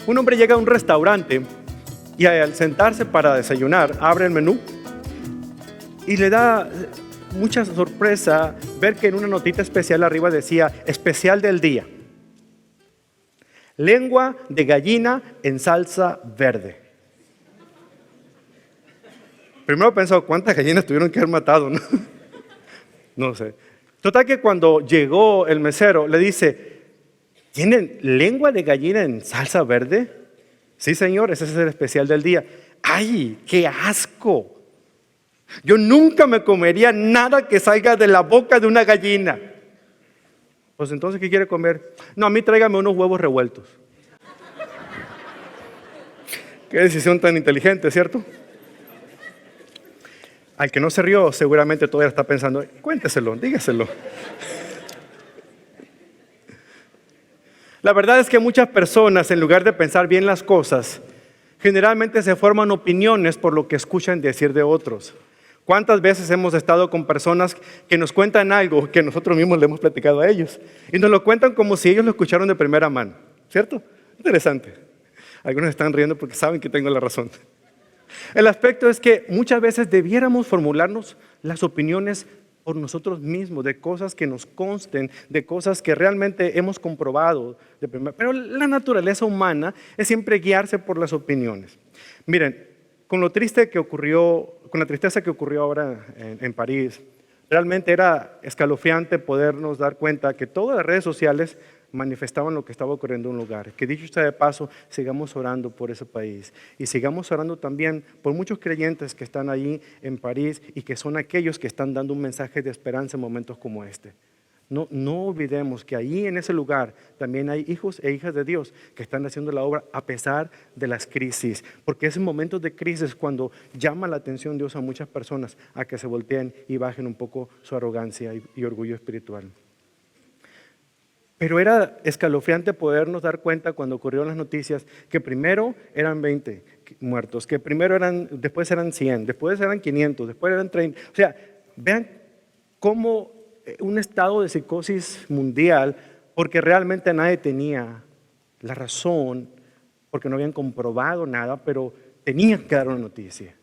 Un hombre llega a un restaurante y al sentarse para desayunar, abre el menú y le da mucha sorpresa ver que en una notita especial arriba decía, especial del día. Lengua de gallina en salsa verde. Primero pensó, ¿cuántas gallinas tuvieron que haber matado? No sé. Total que cuando llegó el mesero, le dice, ¿tienen lengua de gallina en salsa verde? Sí, señor, ese es el especial del día. ¡Ay, qué asco! Yo nunca me comería nada que salga de la boca de una gallina. Pues entonces, ¿qué quiere comer? No, a mí tráigame unos huevos revueltos. Qué decisión tan inteligente, ¿cierto? Al que no se rió, seguramente todavía está pensando, cuénteselo, dígaselo. La verdad es que muchas personas, en lugar de pensar bien las cosas, generalmente se forman opiniones por lo que escuchan decir de otros. ¿Cuántas veces hemos estado con personas que nos cuentan algo que nosotros mismos le hemos platicado a ellos? Y nos lo cuentan como si ellos lo escucharon de primera mano, ¿cierto? Interesante. Algunos están riendo porque saben que tengo la razón. El aspecto es que muchas veces debiéramos formularnos las opiniones por nosotros mismos, de cosas que nos consten, de cosas que realmente hemos comprobado. Pero la naturaleza humana es siempre guiarse por las opiniones. Miren, con la tristeza que ocurrió ahora en París, realmente era escalofriante podernos dar cuenta que todas las redes sociales manifestaban lo que estaba ocurriendo en un lugar. Que dicho sea de paso, sigamos orando por ese país y sigamos orando también por muchos creyentes que están allí en París y que son aquellos que están dando un mensaje de esperanza en momentos como este. No olvidemos que allí en ese lugar también hay hijos e hijas de Dios que están haciendo la obra a pesar de las crisis, porque es en momentos de crisis cuando llama la atención Dios a muchas personas a que se volteen y bajen un poco su arrogancia y orgullo espiritual. Pero era escalofriante podernos dar cuenta cuando ocurrieron las noticias que primero eran 20 muertos, que después eran 100, después eran 500, después eran 30. O sea, vean cómo un estado de psicosis mundial, porque realmente nadie tenía la razón, porque no habían comprobado nada, pero tenían que dar una noticia.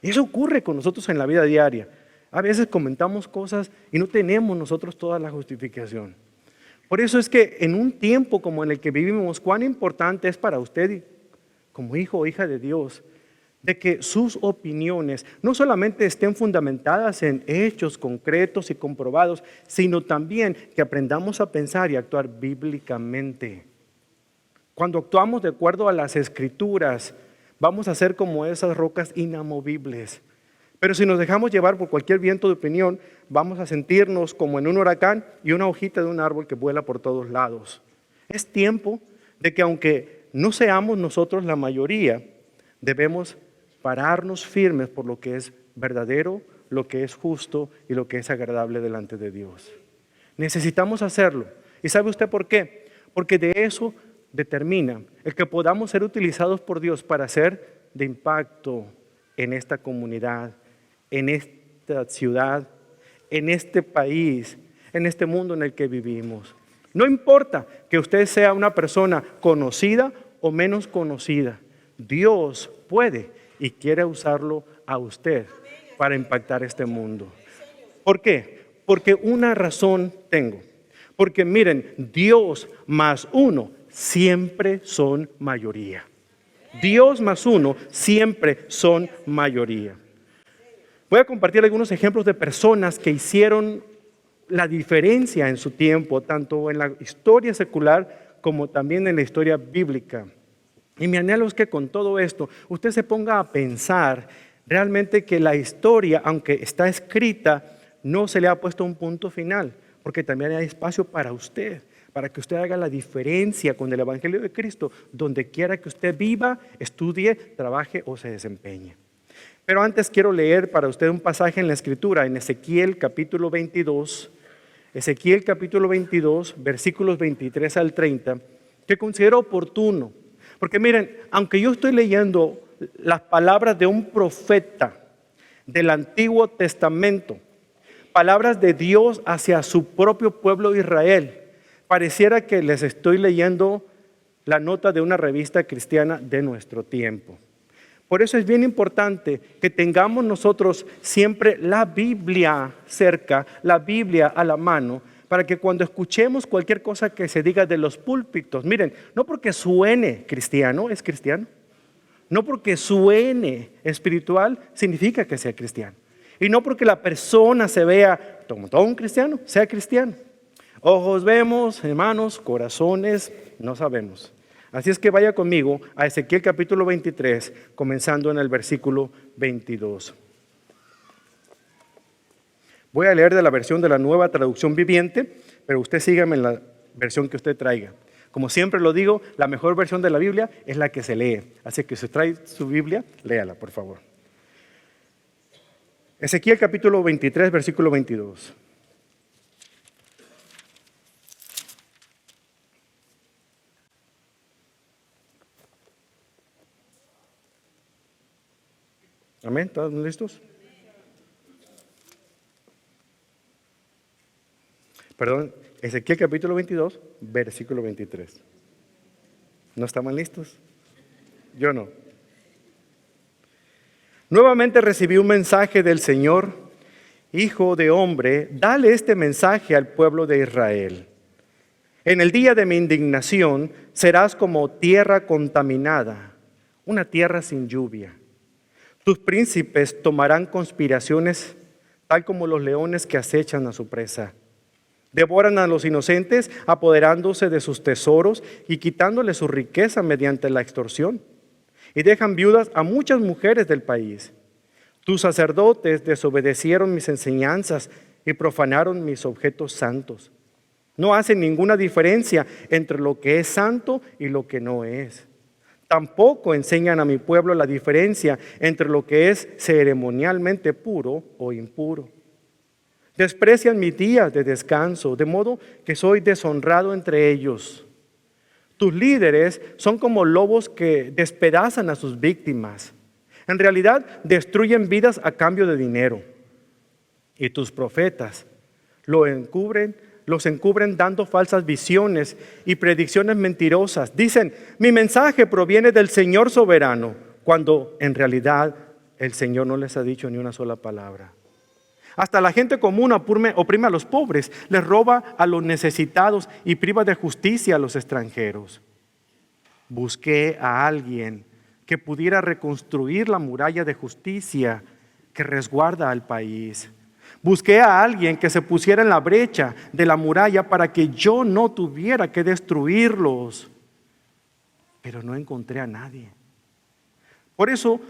Y eso ocurre con nosotros en la vida diaria. A veces comentamos cosas y no tenemos nosotros toda la justificación. Por eso es que en un tiempo como en el que vivimos, cuán importante es para usted como hijo o hija de Dios, de que sus opiniones no solamente estén fundamentadas en hechos concretos y comprobados, sino también que aprendamos a pensar y actuar bíblicamente. Cuando actuamos de acuerdo a las Escrituras, vamos a ser como esas rocas inamovibles. Pero si nos dejamos llevar por cualquier viento de opinión, vamos a sentirnos como en un huracán y una hojita de un árbol que vuela por todos lados. Es tiempo de que aunque no seamos nosotros la mayoría, debemos pararnos firmes por lo que es verdadero, lo que es justo y lo que es agradable delante de Dios. Necesitamos hacerlo. ¿Y sabe usted por qué? Porque de eso determina el que podamos ser utilizados por Dios para ser de impacto en esta comunidad, en esta ciudad, en este país, en este mundo en el que vivimos. No importa que usted sea una persona conocida o menos conocida, Dios puede y quiere usarlo a usted para impactar este mundo. ¿Por qué? Porque una razón tengo. Porque miren, Dios más uno siempre son mayoría. Dios más uno siempre son mayoría. Voy a compartir algunos ejemplos de personas que hicieron la diferencia en su tiempo, tanto en la historia secular como también en la historia bíblica. Y mi anhelo es que con todo esto usted se ponga a pensar realmente que la historia, aunque está escrita, no se le ha puesto un punto final, porque también hay espacio para usted, para que usted haga la diferencia con el Evangelio de Cristo, donde quiera que usted viva, estudie, trabaje o se desempeñe. Pero antes quiero leer para usted un pasaje en la Escritura, en Ezequiel capítulo 22, versículos 23 al 30, que considero oportuno. Porque miren, aunque yo estoy leyendo las palabras de un profeta del Antiguo Testamento, palabras de Dios hacia su propio pueblo Israel, pareciera que les estoy leyendo la nota de una revista cristiana de nuestro tiempo. Por eso es bien importante que tengamos nosotros siempre la Biblia cerca, la Biblia a la mano, para que cuando escuchemos cualquier cosa que se diga de los púlpitos, miren, no porque suene cristiano, es cristiano. No porque suene espiritual, significa que sea cristiano. Y no porque la persona se vea como todo un cristiano, sea cristiano. Ojos vemos, hermanos, corazones no sabemos. Así es que vaya conmigo a Ezequiel capítulo 23, comenzando en el versículo 22. Voy a leer de la versión de la Nueva Traducción Viviente, pero usted sígame en la versión que usted traiga. Como siempre lo digo, la mejor versión de la Biblia es la que se lee. Así que si trae su Biblia, léala, por favor. Ezequiel capítulo 23, versículo 22. Amén, ¿todos listos? Perdón, Ezequiel capítulo 22, versículo 23. ¿No estaban listos? Yo no. Nuevamente recibí un mensaje del Señor: hijo de hombre, dale este mensaje al pueblo de Israel. En el día de mi indignación serás como tierra contaminada, una tierra sin lluvia. Tus príncipes tomarán conspiraciones, tal como los leones que acechan a su presa. Devoran a los inocentes, apoderándose de sus tesoros y quitándoles su riqueza mediante la extorsión. Y dejan viudas a muchas mujeres del país. Tus sacerdotes desobedecieron mis enseñanzas y profanaron mis objetos santos. No hacen ninguna diferencia entre lo que es santo y lo que no es. Tampoco enseñan a mi pueblo la diferencia entre lo que es ceremonialmente puro o impuro. Desprecian mis días de descanso, de modo que soy deshonrado entre ellos. Tus líderes son como lobos que despedazan a sus víctimas. En realidad, destruyen vidas a cambio de dinero. Y tus profetas los encubren dando falsas visiones y predicciones mentirosas. Dicen: mi mensaje proviene del Señor soberano, cuando en realidad el Señor no les ha dicho ni una sola palabra. Hasta la gente común oprime a los pobres, les roba a los necesitados y priva de justicia a los extranjeros. Busqué a alguien que pudiera reconstruir la muralla de justicia que resguarda al país. Busqué a alguien que se pusiera en la brecha de la muralla para que yo no tuviera que destruirlos. Pero no encontré a nadie. Por eso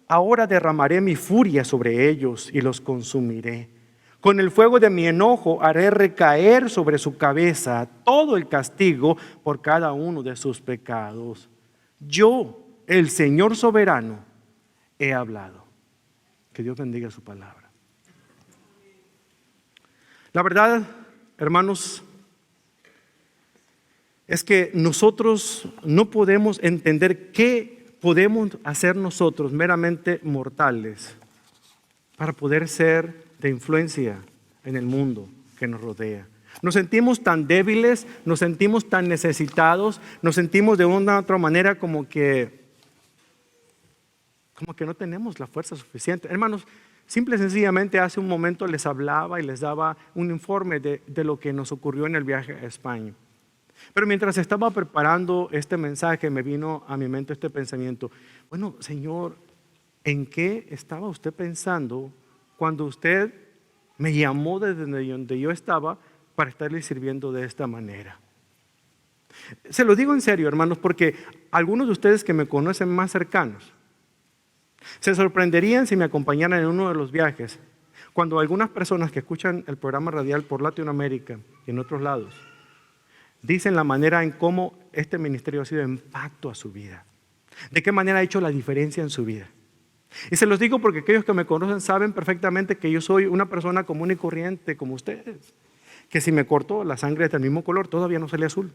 ahora derramaré mi furia sobre ellos y los consumiré. Con el fuego de mi enojo haré recaer sobre su cabeza todo el castigo por cada uno de sus pecados. Yo, el Señor soberano, he hablado. Que Dios bendiga su palabra. La verdad, hermanos, es que nosotros no podemos entender qué podemos hacer nosotros, meramente mortales, para poder ser de influencia en el mundo que nos rodea. Nos sentimos tan débiles, nos sentimos tan necesitados, nos sentimos de una u otra manera como que no tenemos la fuerza suficiente. Hermanos, simple y sencillamente hace un momento les hablaba y les daba un informe de lo que nos ocurrió en el viaje a España. Pero mientras estaba preparando este mensaje, me vino a mi mente este pensamiento: bueno, Señor, ¿en qué estaba usted pensando cuando usted me llamó desde donde yo estaba para estarle sirviendo de esta manera? Se lo digo en serio, hermanos, porque algunos de ustedes que me conocen más cercanos se sorprenderían si me acompañaran en uno de los viajes, cuando algunas personas que escuchan el programa radial por Latinoamérica y en otros lados dicen la manera en cómo este ministerio ha sido de impacto a su vida, de qué manera ha hecho la diferencia en su vida. Y se los digo porque aquellos que me conocen saben perfectamente que yo soy una persona común y corriente como ustedes, que si me corto la sangre es del mismo color, todavía no sale azul.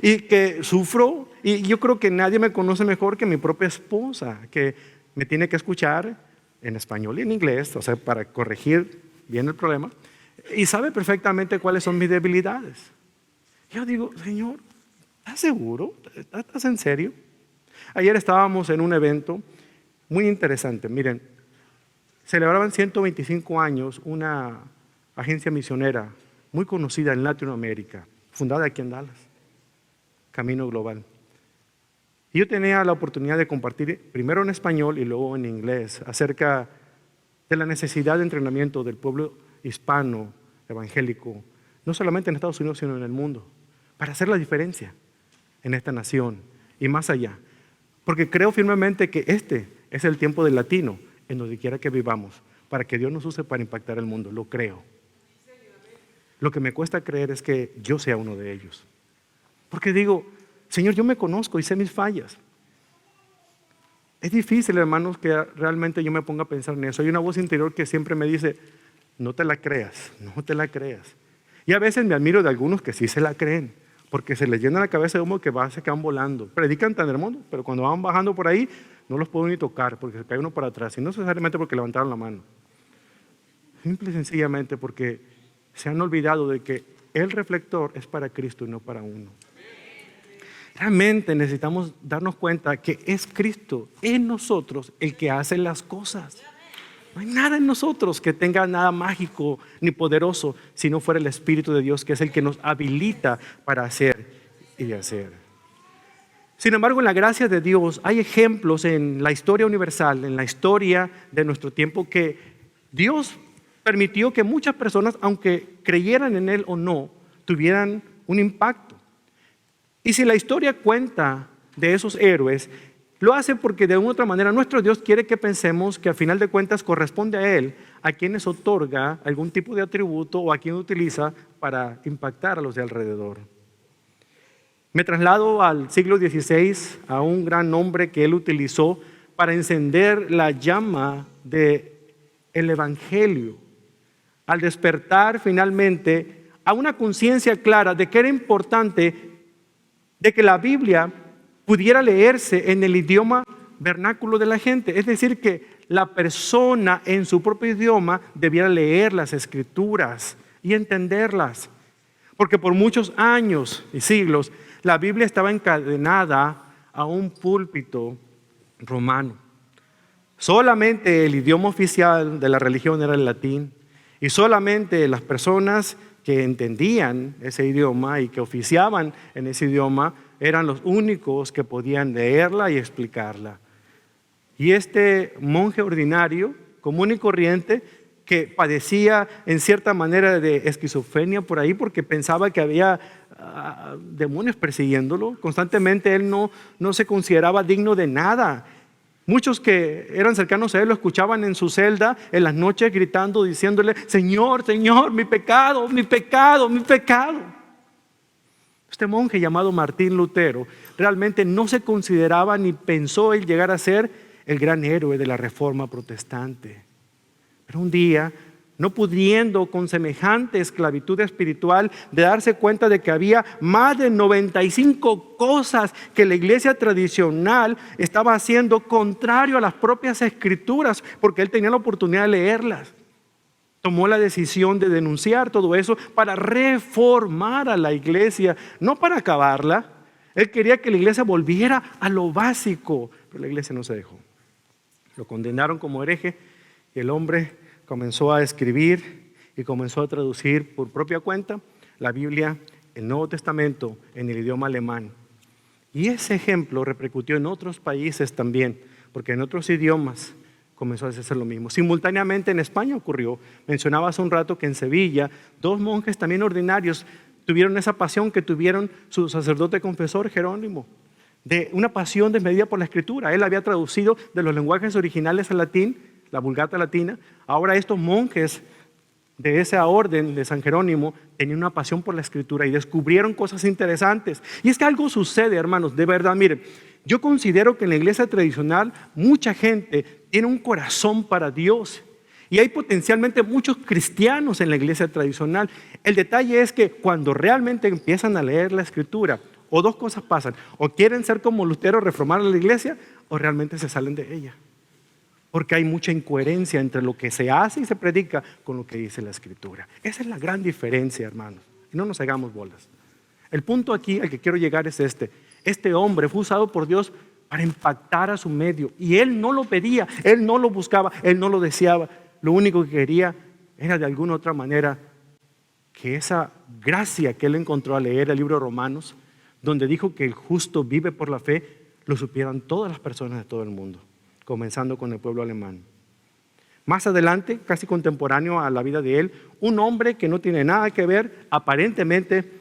Y que sufro, y yo creo que nadie me conoce mejor que mi propia esposa, que me tiene que escuchar en español y en inglés, o sea, para corregir bien el problema, y sabe perfectamente cuáles son mis debilidades. Yo digo: Señor, ¿Estás seguro? ¿Estás en serio? Ayer estábamos en un evento muy interesante. Miren, celebraban 125 años una agencia misionera muy conocida en Latinoamérica, fundada aquí en Dallas, Camino Global. Y yo tenía la oportunidad de compartir primero en español y luego en inglés acerca de la necesidad de entrenamiento del pueblo hispano, evangélico, no solamente en Estados Unidos, sino en el mundo, para hacer la diferencia en esta nación y más allá. Porque creo firmemente que este es el tiempo del latino, en donde quiera que vivamos, para que Dios nos use para impactar el mundo. Lo creo. Lo que me cuesta creer es que yo sea uno de ellos. Porque digo, Señor, yo me conozco y sé mis fallas. Es difícil, hermanos, que realmente yo me ponga a pensar en eso. Hay una voz interior que siempre me dice, no te la creas, no te la creas. Y a veces me admiro de algunos que sí se la creen, porque se les llena la cabeza de humo que se quedan volando. Predican tan hermoso, pero cuando van bajando por ahí, no los puedo ni tocar, porque se cae uno para atrás. Y no necesariamente porque levantaron la mano. Simple y sencillamente porque se han olvidado de que el reflector es para Cristo y no para uno. Realmente necesitamos darnos cuenta que es Cristo en nosotros el que hace las cosas. No hay nada en nosotros que tenga nada mágico ni poderoso, si no fuera el Espíritu de Dios, que es el que nos habilita para hacer y de hacer. Sin embargo, en la gracia de Dios hay ejemplos en la historia universal, en la historia de nuestro tiempo, que Dios permitió que muchas personas, aunque creyeran en Él o no, tuvieran un impacto. Y si la historia cuenta de esos héroes, lo hace porque de una u otra manera nuestro Dios quiere que pensemos que a final de cuentas corresponde a Él a quienes otorga algún tipo de atributo o a quien utiliza para impactar a los de alrededor. Me traslado al siglo XVI, a un gran hombre que él utilizó para encender la llama del Evangelio, al despertar finalmente a una conciencia clara de que era importante de que la Biblia pudiera leerse en el idioma vernáculo de la gente. Es decir, que la persona en su propio idioma debiera leer las Escrituras y entenderlas. Porque por muchos años y siglos la Biblia estaba encadenada a un púlpito romano. Solamente el idioma oficial de la religión era el latín. Y solamente las personas que entendían ese idioma y que oficiaban en ese idioma eran los únicos que podían leerla y explicarla. Y este monje ordinario, común y corriente, que padecía en cierta manera de esquizofrenia por ahí porque pensaba que había demonios persiguiéndolo, constantemente él no se consideraba digno de nada. Muchos que eran cercanos a él lo escuchaban en su celda en las noches gritando, diciéndole, Señor, Señor, mi pecado, mi pecado, mi pecado. Este monje llamado Martín Lutero realmente no se consideraba ni pensó él llegar a ser el gran héroe de la Reforma protestante. Pero un día, no pudiendo con semejante esclavitud espiritual de darse cuenta de que había más de 95 cosas que la iglesia tradicional estaba haciendo contrario a las propias escrituras, porque él tenía la oportunidad de leerlas, tomó la decisión de denunciar todo eso para reformar a la iglesia, no para acabarla. Él quería que la iglesia volviera a lo básico, pero la iglesia no se dejó. Lo condenaron como hereje y el hombre comenzó a escribir y comenzó a traducir por propia cuenta la Biblia, el Nuevo Testamento, en el idioma alemán. Y ese ejemplo repercutió en otros países también, porque en otros idiomas comenzó a hacer lo mismo. Simultáneamente en España ocurrió. Mencionaba hace un rato que en Sevilla 2 monjes también ordinarios tuvieron esa pasión que tuvieron su sacerdote confesor Jerónimo, de una pasión desmedida por la escritura. Él había traducido de los lenguajes originales al latín, la Vulgata latina. Ahora estos monjes de esa orden de San Jerónimo tenían una pasión por la escritura y descubrieron cosas interesantes. Y es que algo sucede, hermanos, de verdad. Miren, yo considero que en la iglesia tradicional mucha gente tiene un corazón para Dios y hay potencialmente muchos cristianos en la iglesia tradicional. El detalle es que cuando realmente empiezan a leer la escritura, o 2 cosas pasan: o quieren ser como Lutero, reformar la iglesia, o realmente se salen de ella. Porque hay mucha incoherencia entre lo que se hace y se predica con lo que dice la Escritura. Esa es la gran diferencia, hermanos. Y no nos hagamos bolas. El punto aquí al que quiero llegar es este. Este hombre fue usado por Dios para impactar a su medio. Y él no lo pedía, él no lo buscaba, él no lo deseaba. Lo único que quería era de alguna otra manera que esa gracia que él encontró al leer el libro de Romanos, donde dijo que el justo vive por la fe, lo supieran todas las personas de todo el mundo, comenzando con el pueblo alemán. Más adelante, casi contemporáneo a la vida de él, un hombre que no tiene nada que ver aparentemente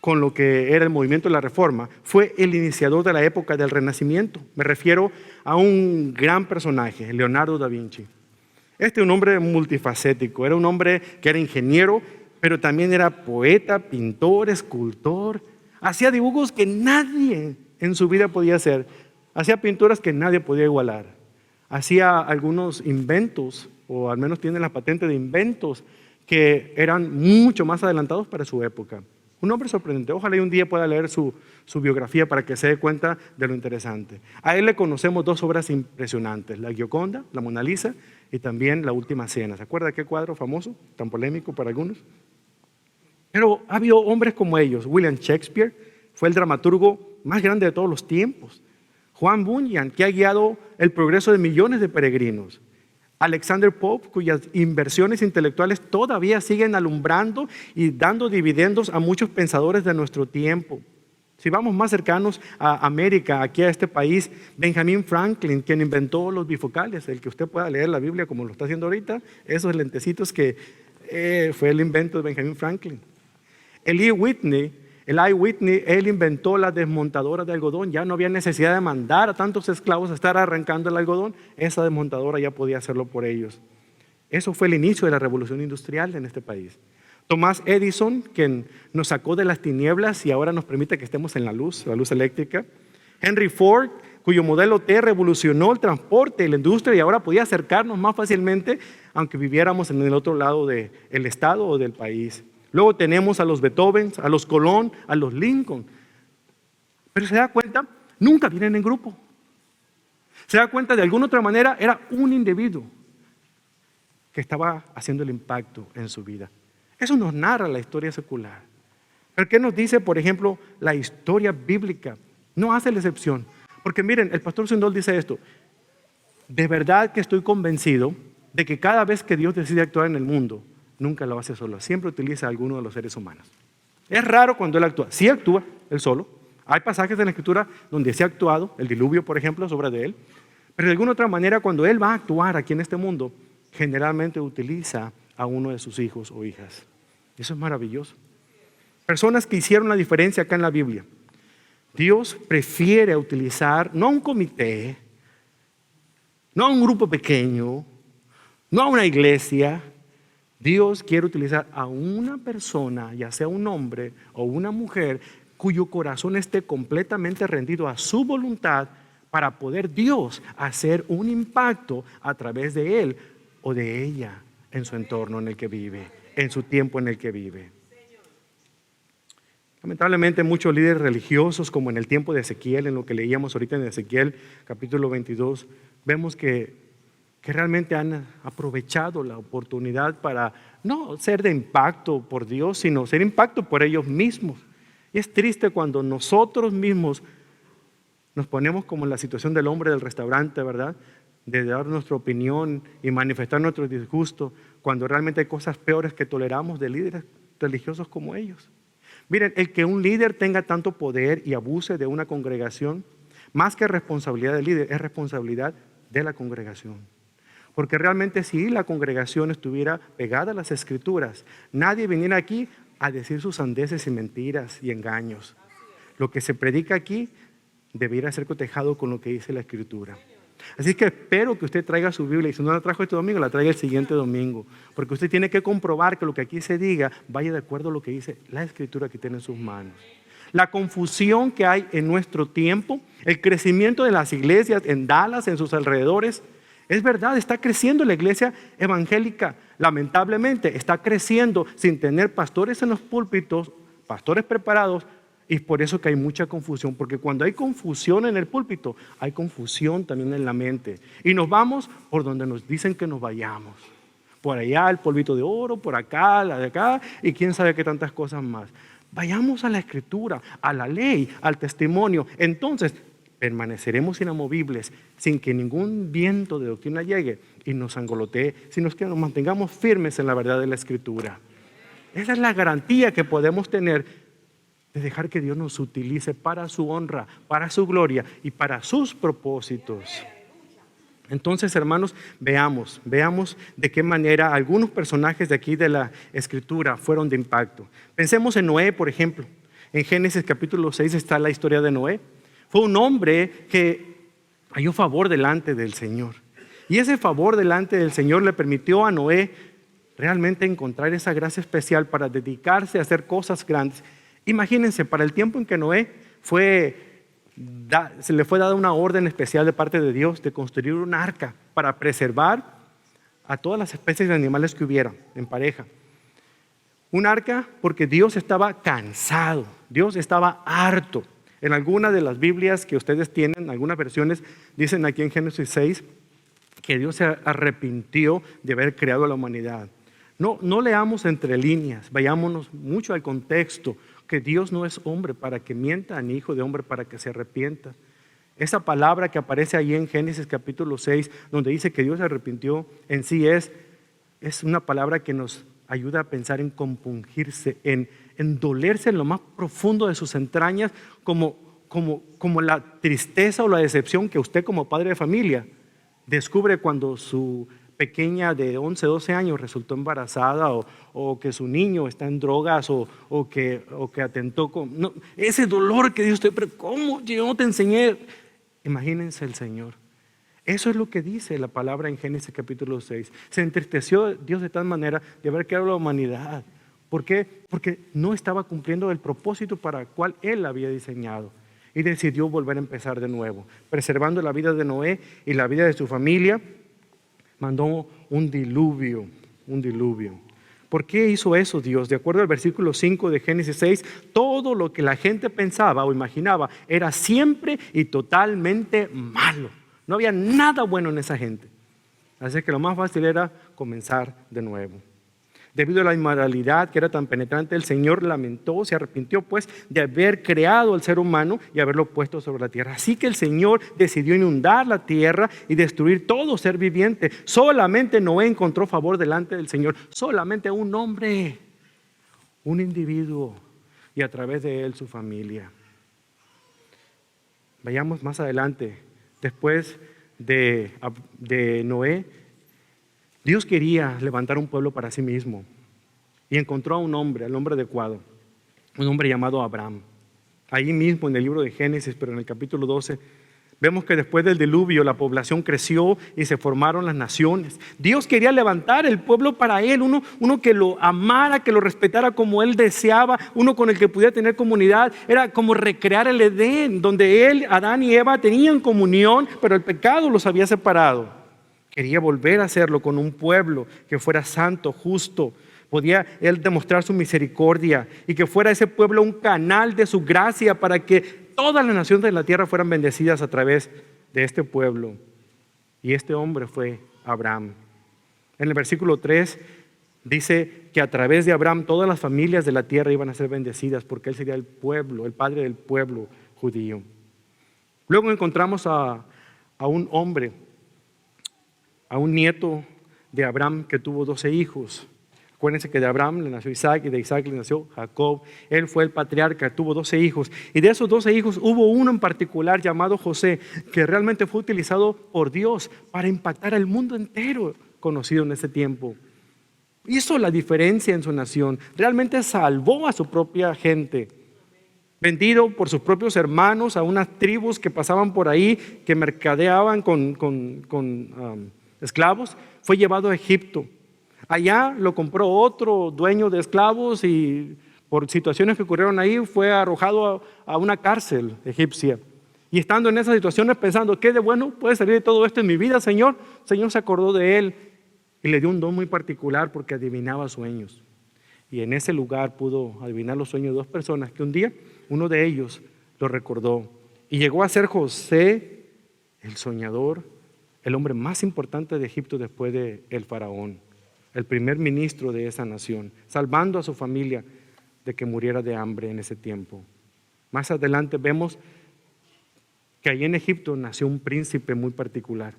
con lo que era el movimiento de la Reforma, fue el iniciador de la época del Renacimiento. Me refiero a un gran personaje, Leonardo da Vinci. Este es un hombre multifacético, era un hombre que era ingeniero, pero también era poeta, pintor, escultor. Hacía dibujos que nadie en su vida podía hacer. Hacía pinturas que nadie podía igualar. Hacía algunos inventos, o al menos tiene la patente de inventos, que eran mucho más adelantados para su época. Un hombre sorprendente. Ojalá y un día pueda leer su biografía para que se dé cuenta de lo interesante. A él le conocemos dos obras impresionantes, la Gioconda, la Mona Lisa, y también la Última Cena. ¿Se acuerda de qué cuadro famoso, tan polémico para algunos? Pero ha habido hombres como ellos. William Shakespeare fue el dramaturgo más grande de todos los tiempos. Juan Bunyan, que ha guiado el progreso de millones de peregrinos. Alexander Pope, cuyas inversiones intelectuales todavía siguen alumbrando y dando dividendos a muchos pensadores de nuestro tiempo. Si vamos más cercanos a América, aquí a este país, Benjamin Franklin, quien inventó los bifocales, el que usted pueda leer la Biblia como lo está haciendo ahorita, esos lentecitos que fue el invento de Benjamin Franklin. Eli Whitney, él inventó la desmontadora de algodón. Ya no había necesidad de mandar a tantos esclavos a estar arrancando el algodón. Esa desmontadora ya podía hacerlo por ellos. Eso fue el inicio de la revolución industrial en este país. Thomas Edison, quien nos sacó de las tinieblas y ahora nos permite que estemos en la luz eléctrica. Henry Ford, cuyo modelo T revolucionó el transporte y la industria y ahora podía acercarnos más fácilmente aunque viviéramos en el otro lado del estado o del país. Luego tenemos a los Beethoven, a los Colón, a los Lincoln. Pero se da cuenta, nunca vienen en grupo. Se da cuenta, de alguna otra manera, era un individuo que estaba haciendo el impacto en su vida. Eso nos narra la historia secular. Pero ¿qué nos dice, por ejemplo, la historia bíblica? No hace la excepción. Porque miren, el pastor Swindoll dice esto. De verdad que estoy convencido de que cada vez que Dios decide actuar en el mundo, nunca lo hace solo, siempre utiliza a alguno de los seres humanos. Es raro cuando Él actúa, sí actúa Él solo. Hay pasajes en la Escritura donde sí ha actuado, el diluvio por ejemplo, es obra de Él. Pero de alguna otra manera cuando Él va a actuar aquí en este mundo, generalmente utiliza a uno de sus hijos o hijas. Eso es maravilloso. Personas que hicieron la diferencia acá en la Biblia. Dios prefiere utilizar no a un comité, no a un grupo pequeño, no a una iglesia. Dios quiere utilizar a una persona, ya sea un hombre o una mujer, cuyo corazón esté completamente rendido a su voluntad para poder Dios hacer un impacto a través de él o de ella en su entorno en el que vive, en su tiempo en el que vive. Lamentablemente muchos líderes religiosos, como en el tiempo de Ezequiel, en lo que leíamos ahorita en Ezequiel capítulo 22, vemos que realmente han aprovechado la oportunidad para no ser de impacto por Dios, sino ser impacto por ellos mismos. Y es triste cuando nosotros mismos nos ponemos como en la situación del hombre del restaurante, ¿verdad? De dar nuestra opinión y manifestar nuestro disgusto, cuando realmente hay cosas peores que toleramos de líderes religiosos como ellos. Miren, el que un líder tenga tanto poder y abuse de una congregación, más que responsabilidad del líder, es responsabilidad de la congregación. Porque realmente si la congregación estuviera pegada a las Escrituras, nadie viniera aquí a decir sus sandeces y mentiras y engaños. Lo que se predica aquí debiera ser cotejado con lo que dice la Escritura. Así que espero que usted traiga su Biblia y si no la trajo este domingo, la traiga el siguiente domingo. Porque usted tiene que comprobar que lo que aquí se diga vaya de acuerdo a lo que dice la Escritura que tiene en sus manos. La confusión que hay en nuestro tiempo, el crecimiento de las iglesias en Dallas, en sus alrededores, es verdad, está creciendo la iglesia evangélica. Lamentablemente está creciendo sin tener pastores en los púlpitos, pastores preparados, y por eso que hay mucha confusión, porque cuando hay confusión en el púlpito, hay confusión también en la mente. Y nos vamos por donde nos dicen que nos vayamos. Por allá el polvito de oro, por acá, la de acá, y quién sabe qué tantas cosas más. Vayamos a la Escritura, a la ley, al testimonio. Entonces permaneceremos inamovibles sin que ningún viento de doctrina llegue y nos angolotee, sino que nos mantengamos firmes en la verdad de la Escritura. Esa es la garantía que podemos tener de dejar que Dios nos utilice para su honra, para su gloria y para sus propósitos. Entonces, hermanos, veamos de qué manera algunos personajes de aquí de la Escritura fueron de impacto. Pensemos en Noé, por ejemplo. En Génesis capítulo 6 está la historia de Noé. Fue un hombre que halló favor delante del Señor. Y ese favor delante del Señor le permitió a Noé realmente encontrar esa gracia especial para dedicarse a hacer cosas grandes. Imagínense, para el tiempo en que Noé se le fue dada una orden especial de parte de Dios de construir un arca para preservar a todas las especies de animales que hubiera en pareja. Un arca porque Dios estaba cansado, Dios estaba harto. En alguna de las Biblias que ustedes tienen, algunas versiones dicen aquí en Génesis 6 que Dios se arrepintió de haber creado a la humanidad. No leamos entre líneas, vayámonos mucho al contexto, que Dios no es hombre para que mienta, ni hijo de hombre para que se arrepienta. Esa palabra que aparece ahí en Génesis capítulo 6, donde dice que Dios se arrepintió, en sí es una palabra que nos ayuda a pensar en compungirse, en dolerse en lo más profundo de sus entrañas, como la tristeza o la decepción que usted como padre de familia descubre cuando su pequeña de 11, 12 años resultó embarazada o que su niño está en drogas o que atentó con... No, ese dolor que dice usted, pero ¿cómo? Yo no te enseñé. Imagínense el Señor. Eso es lo que dice la palabra en Génesis capítulo 6. Se entristeció Dios de tal manera de haber creado la humanidad. ¿Por qué? Porque no estaba cumpliendo el propósito para el cual Él la había diseñado. Y decidió volver a empezar de nuevo, preservando la vida de Noé y la vida de su familia. Mandó un diluvio. ¿Por qué hizo eso Dios? De acuerdo al versículo 5 de Génesis 6, todo lo que la gente pensaba o imaginaba era siempre y totalmente malo. No había nada bueno en esa gente. Así que lo más fácil era comenzar de nuevo. Debido a la inmoralidad que era tan penetrante, el Señor lamentó, se arrepintió pues de haber creado al ser humano y haberlo puesto sobre la tierra. Así que el Señor decidió inundar la tierra y destruir todo ser viviente. Solamente Noé encontró favor delante del Señor. Solamente un hombre, un individuo y a través de él su familia. Vayamos más adelante. Después de Noé, Dios quería levantar un pueblo para sí mismo y encontró a un hombre, al hombre adecuado, un hombre llamado Abraham. Ahí mismo en el libro de Génesis, pero en el capítulo 12, vemos que después del diluvio la población creció y se formaron las naciones. Dios quería levantar el pueblo para Él, uno que lo amara, que lo respetara como Él deseaba, uno con el que pudiera tener comunidad. Era como recrear el Edén, donde Él, Adán y Eva tenían comunión, pero el pecado los había separado. Quería volver a hacerlo con un pueblo que fuera santo, justo. Podía Él demostrar su misericordia y que fuera ese pueblo un canal de su gracia para que todas las naciones de la tierra fueran bendecidas a través de este pueblo. Y este hombre fue Abraham. En el versículo 3 dice que a través de Abraham todas las familias de la tierra iban a ser bendecidas porque él sería el pueblo, el padre del pueblo judío. Luego encontramos a un hombre, a un nieto de Abraham que tuvo 12 hijos. Acuérdense que de Abraham le nació Isaac y de Isaac le nació Jacob. Él fue el patriarca, tuvo 12 hijos. Y de esos 12 hijos hubo uno en particular llamado José, que realmente fue utilizado por Dios para impactar al mundo entero conocido en ese tiempo. Hizo la diferencia en su nación. Realmente salvó a su propia gente. Vendido por sus propios hermanos a unas tribus que pasaban por ahí, que mercadeaban con esclavos, fue llevado a Egipto. Allá lo compró otro dueño de esclavos y por situaciones que ocurrieron ahí fue arrojado a una cárcel egipcia. Y estando en esas situaciones pensando, ¿qué de bueno puede salir de todo esto en mi vida, Señor? El Señor se acordó de él y le dio un don muy particular porque adivinaba sueños. Y en ese lugar pudo adivinar los sueños de dos personas que un día uno de ellos lo recordó. Y llegó a ser José, el soñador, el hombre más importante de Egipto después del faraón, el primer ministro de esa nación, salvando a su familia de que muriera de hambre en ese tiempo. Más adelante vemos que ahí en Egipto nació un príncipe muy particular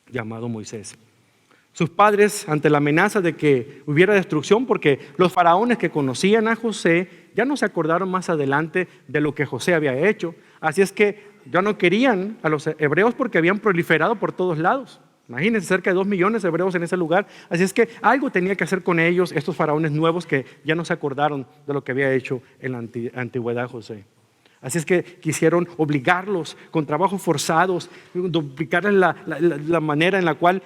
llamado Moisés. Sus padres, ante la amenaza de que hubiera destrucción, porque los faraones que conocían a José ya no se acordaron más adelante de lo que José había hecho. Así es que ya no querían a los hebreos porque habían proliferado por todos lados. Imagínense, cerca de 2 millones de hebreos en ese lugar. Así es que algo tenía que hacer con ellos, estos faraones nuevos que ya no se acordaron de lo que había hecho en la antigüedad José. Así es que quisieron obligarlos con trabajos forzados, duplicarles la manera en la cual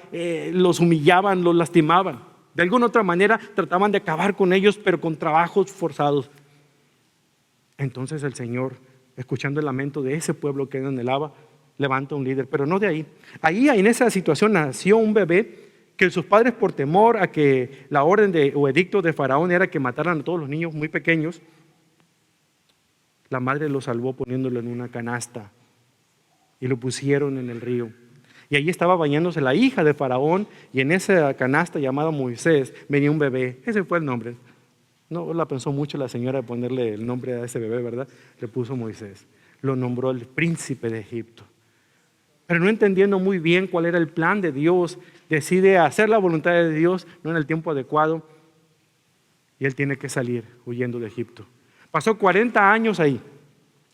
los humillaban, los lastimaban. De alguna otra manera trataban de acabar con ellos, pero con trabajos forzados. Entonces el Señor, escuchando el lamento de ese pueblo que él anhelaba, levanta un líder, pero no de ahí. Ahí en esa situación nació un bebé que sus padres, por temor a que la orden o edicto de Faraón era que mataran a todos los niños muy pequeños, la madre lo salvó poniéndolo en una canasta y lo pusieron en el río. Y allí estaba bañándose la hija de Faraón, y en esa canasta llamada Moisés venía un bebé. Ese fue el nombre. No la pensó mucho la señora de ponerle el nombre a ese bebé, ¿verdad? Le puso Moisés. Lo nombró el príncipe de Egipto. Pero no entendiendo muy bien cuál era el plan de Dios, decide hacer la voluntad de Dios, no en el tiempo adecuado, y él tiene que salir huyendo de Egipto. Pasó 40 años ahí,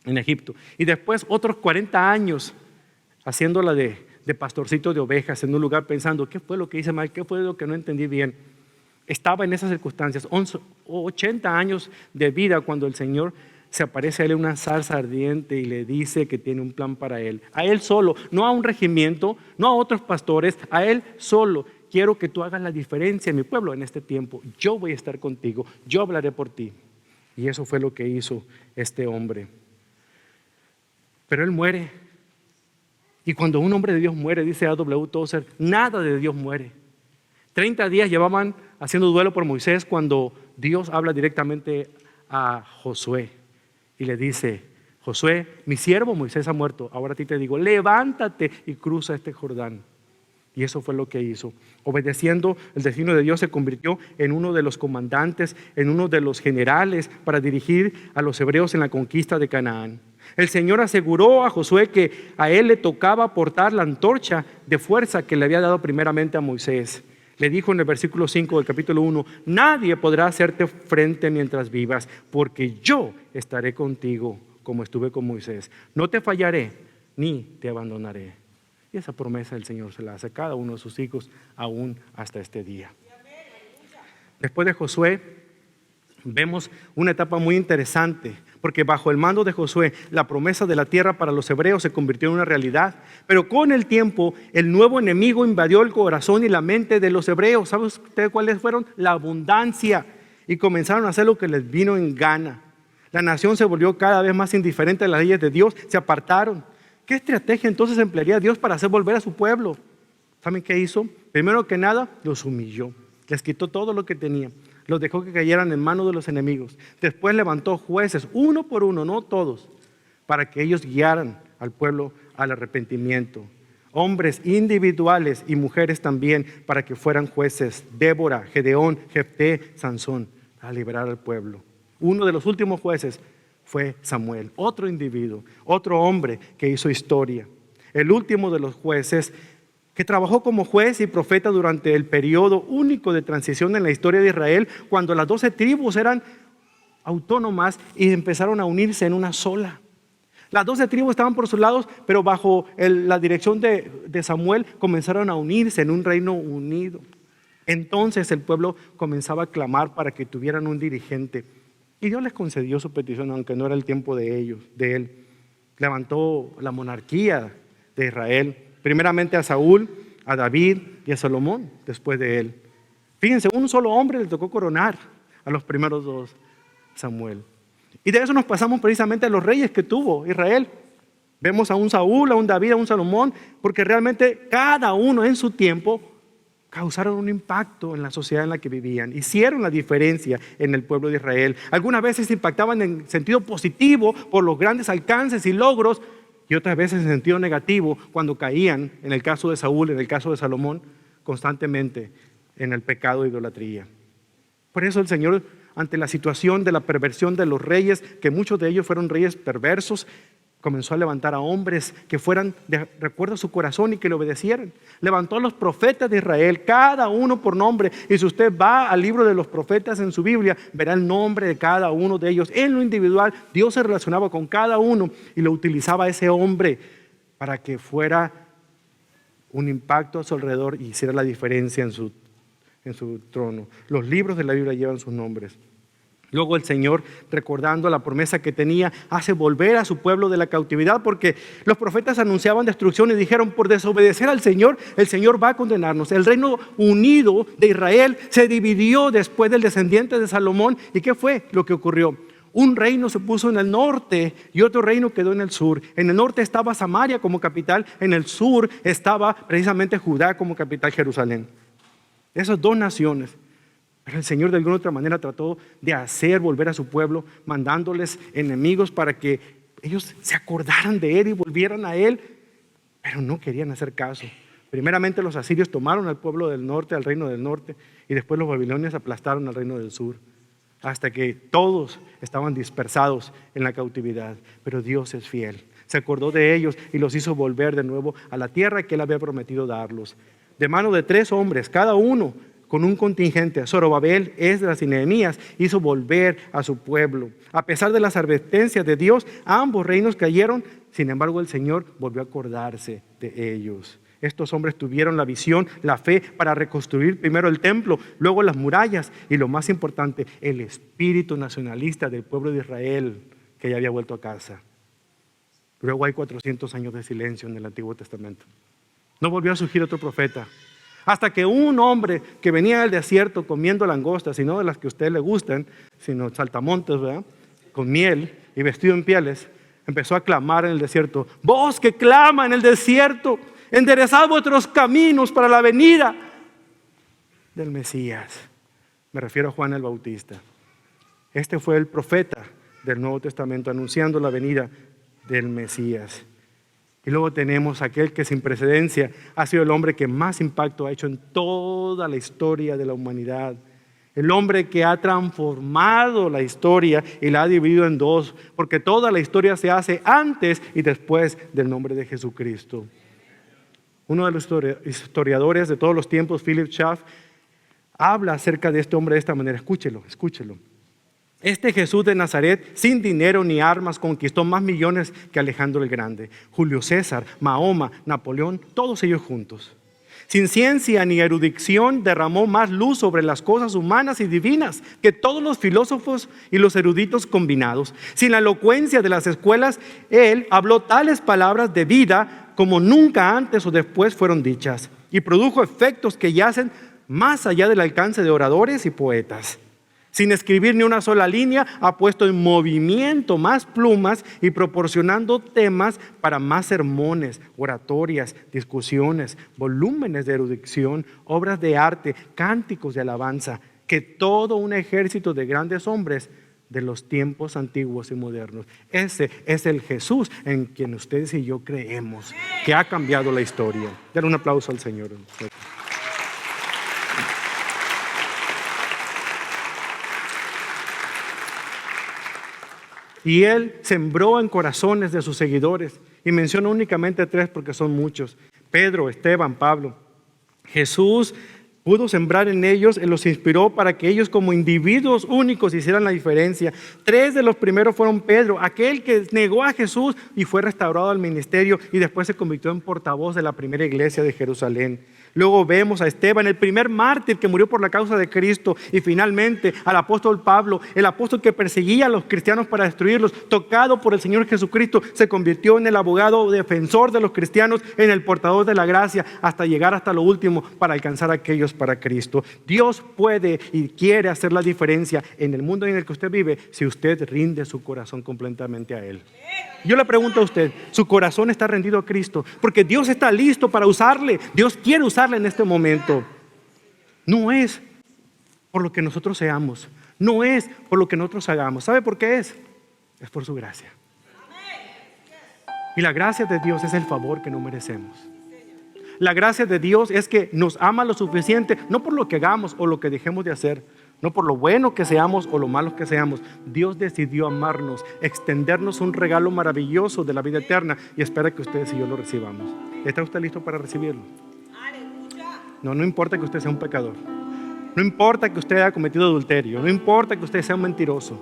en Egipto, y después otros 40 años haciéndola de pastorcito de ovejas en un lugar, pensando, ¿qué fue lo que hice mal? ¿Qué fue lo que no entendí bien? Estaba en esas circunstancias, 80 años de vida, cuando el Señor se aparece a él en una zarza ardiente y le dice que tiene un plan para él. A él solo, no a un regimiento, no a otros pastores, a él solo. Quiero que tú hagas la diferencia en mi pueblo en este tiempo. Yo voy a estar contigo, yo hablaré por ti. Y eso fue lo que hizo este hombre. Pero él muere. Y cuando un hombre de Dios muere, dice A.W. Tozer, nada de Dios muere. 30 días llevaban haciendo duelo por Moisés cuando Dios habla directamente a Josué y le dice, Josué, mi siervo Moisés ha muerto, ahora a ti te digo, levántate y cruza este Jordán. Y eso fue lo que hizo. Obedeciendo el destino de Dios, se convirtió en uno de los comandantes, en uno de los generales para dirigir a los hebreos en la conquista de Canaán. El Señor aseguró a Josué que a él le tocaba portar la antorcha de fuerza que le había dado primeramente a Moisés. Le dijo en el versículo 5 del capítulo 1, nadie podrá hacerte frente mientras vivas, porque yo estaré contigo como estuve con Moisés. No te fallaré ni te abandonaré. Y esa promesa el Señor se la hace a cada uno de sus hijos, aún hasta este día. Después de Josué, vemos una etapa muy interesante, porque bajo el mando de Josué, la promesa de la tierra para los hebreos se convirtió en una realidad. Pero con el tiempo, el nuevo enemigo invadió el corazón y la mente de los hebreos. ¿Saben ustedes cuáles fueron? La abundancia. Y comenzaron a hacer lo que les vino en gana. La nación se volvió cada vez más indiferente a las leyes de Dios, se apartaron. ¿Qué estrategia entonces emplearía Dios para hacer volver a su pueblo? ¿Saben qué hizo? Primero que nada, los humilló. Les quitó todo lo que tenían. Los dejó que cayeran en manos de los enemigos. Después levantó jueces, uno por uno, no todos, para que ellos guiaran al pueblo al arrepentimiento. Hombres individuales y mujeres también, para que fueran jueces. Débora, Gedeón, Jefté, Sansón, para liberar al pueblo. Uno de los últimos jueces fue Samuel, otro individuo, otro hombre que hizo historia. El último de los jueces que trabajó como juez y profeta durante el periodo único de transición en la historia de Israel, cuando las 12 tribus eran autónomas y empezaron a unirse en una sola. Las 12 tribus estaban por sus lados, pero bajo la dirección de Samuel comenzaron a unirse en un reino unido. Entonces el pueblo comenzaba a clamar para que tuvieran un dirigente. Y Dios les concedió su petición, aunque no era el tiempo de él. Levantó la monarquía de Israel, primeramente a Saúl, a David y a Salomón después de él. Fíjense, un solo hombre le tocó coronar a los primeros dos, Samuel. Y de eso nos pasamos precisamente a los reyes que tuvo Israel. Vemos a un Saúl, a un David, a un Salomón, porque realmente cada uno en su tiempo causaron un impacto en la sociedad en la que vivían, hicieron la diferencia en el pueblo de Israel. Algunas veces impactaban en sentido positivo por los grandes alcances y logros, y otras veces en sentido negativo cuando caían, en el caso de Saúl, en el caso de Salomón, constantemente en el pecado de idolatría. Por eso el Señor ante la situación de la perversión de los reyes, que muchos de ellos fueron reyes perversos, comenzó a levantar a hombres que fueran de acuerdo a su corazón y que le obedecieran. Levantó a los profetas de Israel, cada uno por nombre. Y si usted va al libro de los profetas en su Biblia, verá el nombre de cada uno de ellos. En lo individual, Dios se relacionaba con cada uno y lo utilizaba ese hombre para que fuera un impacto a su alrededor y hiciera la diferencia en su trono. Los libros de la Biblia llevan sus nombres. Luego el Señor, recordando la promesa que tenía, hace volver a su pueblo de la cautividad, porque los profetas anunciaban destrucción y dijeron: por desobedecer al Señor, el Señor va a condenarnos. El reino unido de Israel se dividió después del descendiente de Salomón. ¿Y qué fue lo que ocurrió? Un reino se puso en el norte y otro reino quedó en el sur. En el norte estaba Samaria como capital, en el sur estaba precisamente Judá como capital, Jerusalén. Esas dos naciones. Pero el Señor de alguna otra manera trató de hacer volver a su pueblo, mandándoles enemigos para que ellos se acordaran de Él y volvieran a Él, pero no querían hacer caso. Primeramente los asirios tomaron al pueblo del norte, al reino del norte, y después los babilonios aplastaron al reino del sur, hasta que todos estaban dispersados en la cautividad. Pero Dios es fiel, se acordó de ellos y los hizo volver de nuevo a la tierra que Él había prometido darlos. De mano de 3 hombres, cada uno con un contingente, Zorobabel, Esdras y Nehemías, hizo volver a su pueblo. A pesar de las advertencias de Dios, ambos reinos cayeron. Sin embargo, el Señor volvió a acordarse de ellos. Estos hombres tuvieron la visión, la fe para reconstruir primero el templo, luego las murallas y, lo más importante, el espíritu nacionalista del pueblo de Israel que ya había vuelto a casa. Luego hay 400 años de silencio en el Antiguo Testamento. No volvió a surgir otro profeta. Hasta que un hombre que venía del desierto comiendo langostas, y no de las que a usted le gustan, sino saltamontes, ¿verdad?, con miel y vestido en pieles, empezó a clamar en el desierto: voz que clama en el desierto, enderezad vuestros caminos para la venida del Mesías. Me refiero a Juan el Bautista. Este fue el profeta del Nuevo Testamento anunciando la venida del Mesías. Y luego tenemos aquel que sin precedencia ha sido el hombre que más impacto ha hecho en toda la historia de la humanidad. El hombre que ha transformado la historia y la ha dividido en dos, porque toda la historia se hace antes y después del nombre de Jesucristo. Uno de los historiadores de todos los tiempos, Philip Schaff, habla acerca de este hombre de esta manera. Escúchelo. Este Jesús de Nazaret, sin dinero ni armas, conquistó más millones que Alejandro el Grande, Julio César, Mahoma, Napoleón, todos ellos juntos. Sin ciencia ni erudición, derramó más luz sobre las cosas humanas y divinas que todos los filósofos y los eruditos combinados. Sin la elocuencia de las escuelas, él habló tales palabras de vida como nunca antes o después fueron dichas, y produjo efectos que yacen más allá del alcance de oradores y poetas. Sin escribir ni una sola línea, ha puesto en movimiento más plumas y proporcionando temas para más sermones, oratorias, discusiones, volúmenes de erudición, obras de arte, cánticos de alabanza, que todo un ejército de grandes hombres de los tiempos antiguos y modernos. Ese es el Jesús en quien ustedes y yo creemos, que ha cambiado la historia. Den un aplauso al Señor. Y Él sembró en corazones de sus seguidores. Y menciono únicamente 3 porque son muchos: Pedro, Esteban, Pablo. Jesús pudo sembrar en ellos, Él los inspiró para que ellos como individuos únicos hicieran la diferencia. 3 de los primeros fueron Pedro, aquel que negó a Jesús y fue restaurado al ministerio y después se convirtió en portavoz de la primera iglesia de Jerusalén. Luego vemos a Esteban, el primer mártir que murió por la causa de Cristo. Y finalmente al apóstol Pablo, el apóstol que perseguía a los cristianos para destruirlos, tocado por el Señor Jesucristo, se convirtió en el abogado defensor de los cristianos, en el portador de la gracia, hasta llegar hasta lo último para alcanzar a aquellos para Cristo. Dios puede y quiere hacer la diferencia en el mundo en el que usted vive si usted rinde su corazón completamente a Él. Yo le pregunto a usted, ¿su corazón está rendido a Cristo? Porque Dios está listo para usarle. Dios quiere usarle en este momento. No es por lo que nosotros seamos, no es por lo que nosotros hagamos. ¿Sabe por qué es? Es por su gracia. Y la gracia de Dios es el favor que no merecemos. La gracia de Dios es que nos ama lo suficiente, no por lo que hagamos o lo que dejemos de hacer. no por lo bueno que seamos o lo malos que seamos. Dios decidió amarnos, extendernos un regalo maravilloso de la vida eterna y espera que ustedes y yo lo recibamos. ¿Está usted listo para recibirlo? No, no importa que usted sea un pecador. No importa que usted haya cometido adulterio. No importa que usted sea un mentiroso.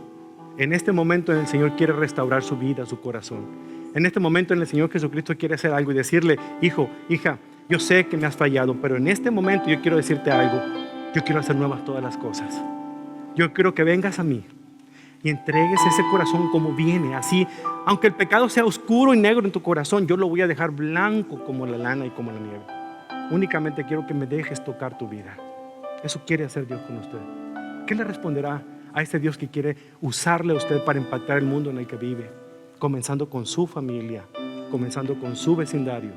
En este momento el Señor quiere restaurar su vida, su corazón. En este momento el Señor Jesucristo quiere hacer algo y decirle: hijo, hija, yo sé que me has fallado, pero en este momento yo quiero decirte algo. Yo quiero hacer nuevas todas las cosas. Yo quiero que vengas a mí y entregues ese corazón como viene, así. Aunque el pecado sea oscuro y negro en tu corazón, yo lo voy a dejar blanco como la lana y como la nieve. Únicamente quiero que me dejes tocar tu vida. Eso quiere hacer Dios con usted. ¿Qué le responderá a este Dios que quiere usarle a usted para impactar el mundo en el que vive? Comenzando con su familia, comenzando con su vecindario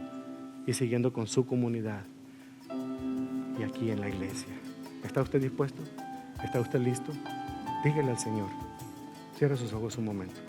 y siguiendo con su comunidad y aquí en la iglesia. ¿Está usted dispuesto? ¿Está usted listo? Dígale al Señor. Cierre sus ojos un momento.